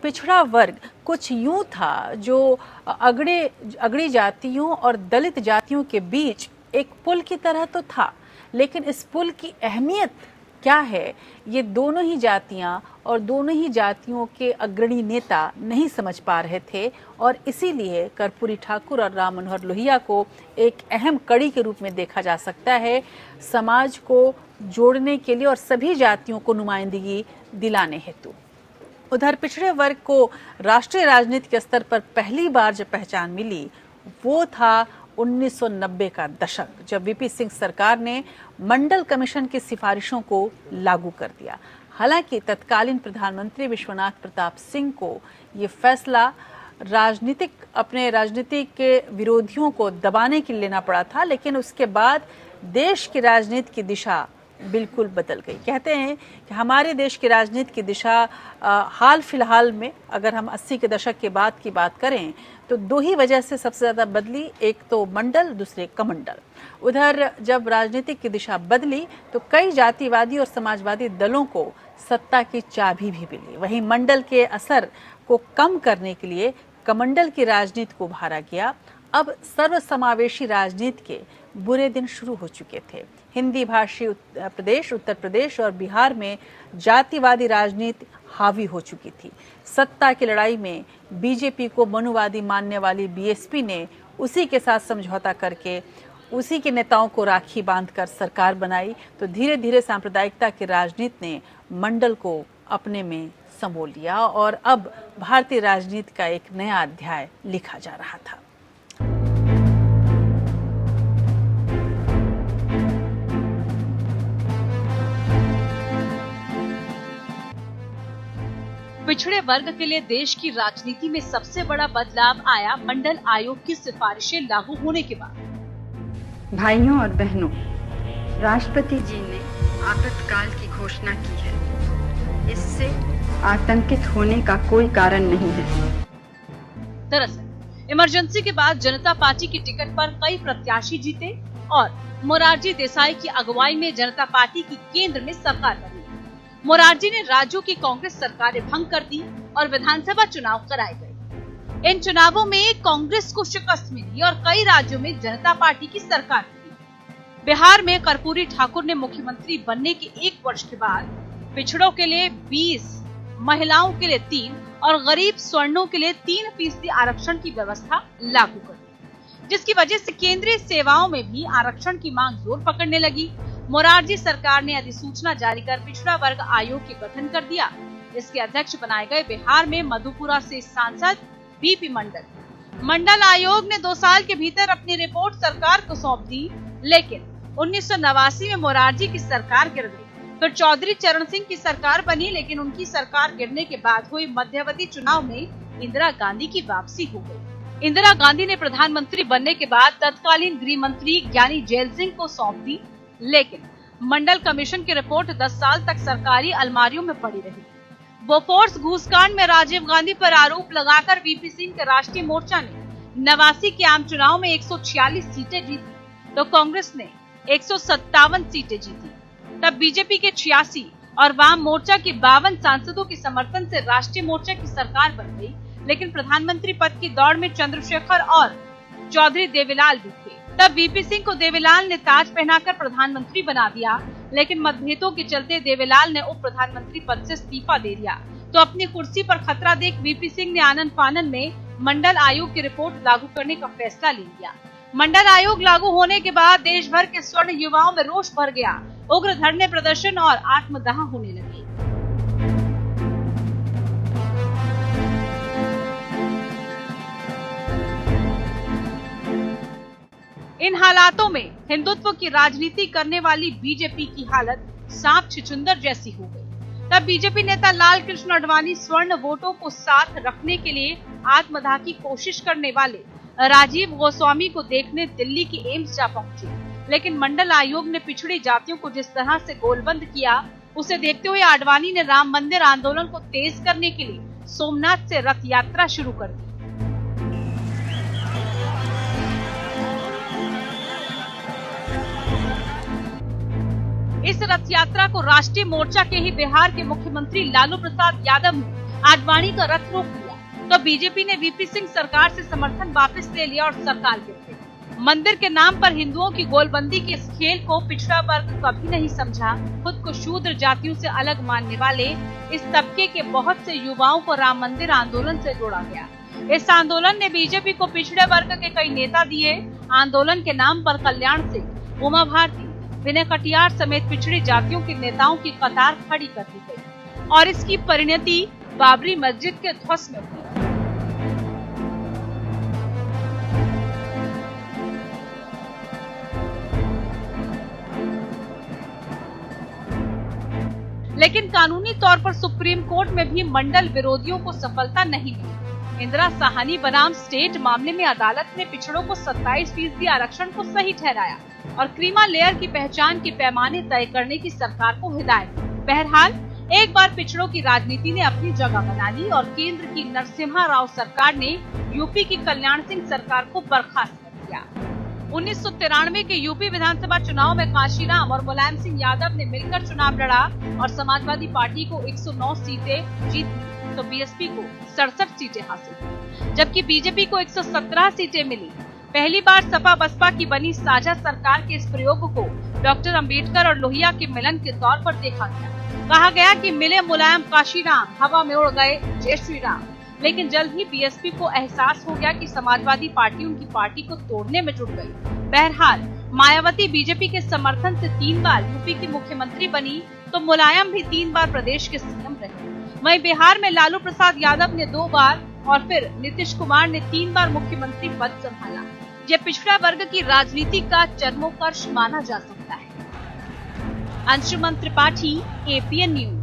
पिछड़ा वर्ग कुछ यूं था जो अगड़ी जातियों और दलित जातियों के बीच एक पुल की तरह तो था, लेकिन इस पुल की अहमियत क्या है ये दोनों ही जातियां और दोनों ही जातियों के अग्रणी नेता नहीं समझ पा रहे थे। और इसीलिए कर्पूरी ठाकुर और राम मनोहर लोहिया को एक अहम कड़ी के रूप में देखा जा सकता है, समाज को जोड़ने के लिए और सभी जातियों को नुमाइंदगी दिलाने हेतु। उधर पिछड़े वर्ग को राष्ट्रीय राजनीति के स्तर पर पहली बार जब पहचान मिली वो था 1990 का दशक, जब वीपी सिंह सरकार ने मंडल कमीशन की सिफारिशों को लागू कर दिया। हालांकि तत्कालीन प्रधानमंत्री विश्वनाथ प्रताप सिंह को ये फैसला अपने राजनीतिक के विरोधियों को दबाने के लिए लेना पड़ा था, लेकिन उसके बाद देश की राजनीति की दिशा बिल्कुल बदल गई। कहते हैं कि हमारे देश की राजनीति की दिशा हाल फिलहाल में, अगर हम 80 के दशक के बाद की बात करें तो दो ही वजह से सबसे ज़्यादा बदली, एक तो मंडल, दूसरे कमंडल। उधर जब राजनीतिक की दिशा बदली तो कई जातिवादी और समाजवादी दलों को सत्ता की चाबी भी मिली। वहीं मंडल के असर को कम करने के लिए कमंडल की राजनीति को उभारा गया। अब सर्वसमावेशी राजनीति के बुरे दिन शुरू हो चुके थे। हिंदी भाषी प्रदेश, उत्तर प्रदेश और बिहार में जातिवादी राजनीति हावी हो चुकी थी। सत्ता की लड़ाई में बीजेपी को मनुवादी मानने वाली बीएसपी ने उसी के साथ समझौता करके उसी के नेताओं को राखी बांधकर सरकार बनाई। तो धीरे धीरे सांप्रदायिकता की राजनीति ने मंडल को अपने में समो लिया और अब भारतीय राजनीति का एक नया अध्याय लिखा जा रहा था। पिछड़े वर्ग के लिए देश की राजनीति में सबसे बड़ा बदलाव आया मंडल आयोग की सिफारिशें लागू होने के बाद। भाइयों और बहनों, राष्ट्रपति जी ने आपातकाल की घोषणा की है। इससे आतंकित होने का कोई कारण नहीं है। दरअसल इमरजेंसी के बाद जनता पार्टी की टिकट पर कई प्रत्याशी जीते और मोरारजी देसाई की अगुवाई में जनता पार्टी की केंद्र में सरकार बनी। मोरारजी ने राज्यों की कांग्रेस सरकारें भंग कर दी और विधानसभा चुनाव कराए गए। इन चुनावों में कांग्रेस को शिकस्त मिली और कई राज्यों में जनता पार्टी की सरकार बनी। बिहार में कर्पूरी ठाकुर ने मुख्यमंत्री बनने के 1 वर्ष के बाद पिछड़ों के लिए 20, महिलाओं के लिए 3 और गरीब स्वर्णों के लिए 3% आरक्षण की व्यवस्था लागू कर दी, जिसकी वजह से केंद्रीय सेवाओं में भी आरक्षण की मांग जोर पकड़ने लगी। मोरारजी सरकार ने अधिसूचना जारी कर पिछड़ा वर्ग आयोग के गठन कर दिया। इसके अध्यक्ष बनाए गए बिहार में मधुपुरा से सांसद बीपी मंडल आयोग ने 2 साल के भीतर अपनी रिपोर्ट सरकार को सौंप दी, लेकिन 1989 में मोरारजी की सरकार गिर गई। फिर चौधरी चरण सिंह की सरकार बनी, लेकिन उनकी सरकार गिरने के बाद हुई मध्यावधि चुनाव में इंदिरा गांधी की वापसी हो गई। इंदिरा गांधी ने प्रधानमंत्री बनने के बाद तत्कालीन गृह मंत्री ज्ञानी जेल सिंह को सौंप दी, लेकिन मंडल कमीशन की रिपोर्ट 10 साल तक सरकारी अलमारियों में पड़ी रही। बोफोर्स घूसकांड में राजीव गांधी पर आरोप लगाकर वीपी सिंह के राष्ट्रीय मोर्चा ने 89 के आम चुनाव में 146 सीटें जीती, तो कांग्रेस ने 157 सीटें जीती। तब बीजेपी के 86 और वाम मोर्चा के 52 सांसदों के समर्थन से राष्ट्रीय मोर्चा की सरकार बन गई, लेकिन प्रधानमंत्री पद की दौड़ में चंद्रशेखर और चौधरी देवीलाल भी थे। तब वीपी सिंह को देवीलाल ने ताज पहनाकर प्रधानमंत्री बना दिया, लेकिन मतभेदों के चलते देवीलाल ने उप प्रधानमंत्री पद से इस्तीफा दे दिया। तो अपनी कुर्सी पर खतरा देख वीपी सिंह ने आनन फानन में मंडल आयोग की रिपोर्ट लागू करने का फैसला ले लिया। मंडल आयोग लागू होने के बाद देश भर के स्वर्ण युवाओं में रोष भर गया। उग्र धरने प्रदर्शन और आत्मदाह होने लगे। इन हालातों में हिंदुत्व की राजनीति करने वाली बीजेपी की हालत सांप छुछुंदर जैसी हो गई। तब बीजेपी नेता लाल कृष्ण आडवाणी स्वर्ण वोटों को साथ रखने के लिए आत्मदाह की कोशिश करने वाले राजीव गोस्वामी को देखने दिल्ली की एम्स जा पहुंचे, लेकिन मंडल आयोग ने पिछड़ी जातियों को जिस तरह से गोलबंद किया, उसे देखते हुए आडवाणी ने राम मंदिर आंदोलन को तेज करने के लिए सोमनाथ से रथ यात्रा शुरू कर दी। इस रथ यात्रा को राष्ट्रीय मोर्चा के ही बिहार के मुख्यमंत्री लालू प्रसाद यादव ने आडवाणी का रथ रोक लिया तो बीजेपी ने वीपी सिंह सरकार से समर्थन वापस ले लिया और सरकार गिर गई। मंदिर के नाम पर हिंदुओं की गोलबंदी के इस खेल को पिछड़ा वर्ग कभी नहीं समझा। खुद को शूद्र जातियों से अलग मानने वाले इस तबके के बहुत से युवाओं को राम मंदिर आंदोलन से जोड़ा गया। इस आंदोलन ने बीजेपी को पिछड़े वर्ग के कई नेता दिए। आंदोलन के नाम पर कल्याण सिंह, उमा भारती, विनय कटियार समेत पिछड़ी जातियों के नेताओं की कतार खड़ी कर दी गई और इसकी परिणति बाबरी मस्जिद के ध्वस्त में हुई। लेकिन कानूनी तौर पर सुप्रीम कोर्ट में भी मंडल विरोधियों को सफलता नहीं मिली। इंदिरा साहनी बनाम स्टेट मामले में अदालत ने पिछड़ों को 27% आरक्षण को सही ठहराया और क्रीमा लेयर की पहचान के पैमाने तय करने की सरकार को हिदायत दी। बहरहाल एक बार पिछड़ों की राजनीति ने अपनी जगह बना ली और केंद्र की नरसिम्हा राव सरकार ने यूपी की कल्याण सिंह सरकार को बर्खास्त कर दिया। 1993 के यूपी विधानसभा चुनाव में काशीराम और मुलायम सिंह यादव ने मिलकर चुनाव लड़ा और समाजवादी पार्टी को 109 सीटें जीती तो बीएसपी को 67 सीटें हासिल हुई, जबकि बीजेपी को 117 सीटें मिली। पहली बार सपा बसपा की बनी साझा सरकार के इस प्रयोग को डॉक्टर अंबेडकर और लोहिया के मिलन के तौर पर देखा गया। कहा गया कि मिले मुलायम काशीराम, हवा में उड़ गए जय श्री राम। लेकिन जल्द ही बीएसपी को एहसास हो गया कि समाजवादी पार्टी उनकी पार्टी को तोड़ने में जुट गई। बहरहाल मायावती बीजेपी के समर्थन से 3 बार यूपी की मुख्यमंत्री बनी तो मुलायम भी 3 बार प्रदेश के सीएम रहे। वहीं बिहार में लालू प्रसाद यादव ने 2 बार और फिर नीतीश कुमार ने 3 बार मुख्यमंत्री पद संभाला। यह पिछड़ा वर्ग की राजनीति का चरमोत्कर्ष माना जा सकता है। Anshuman Tripathi, APN news.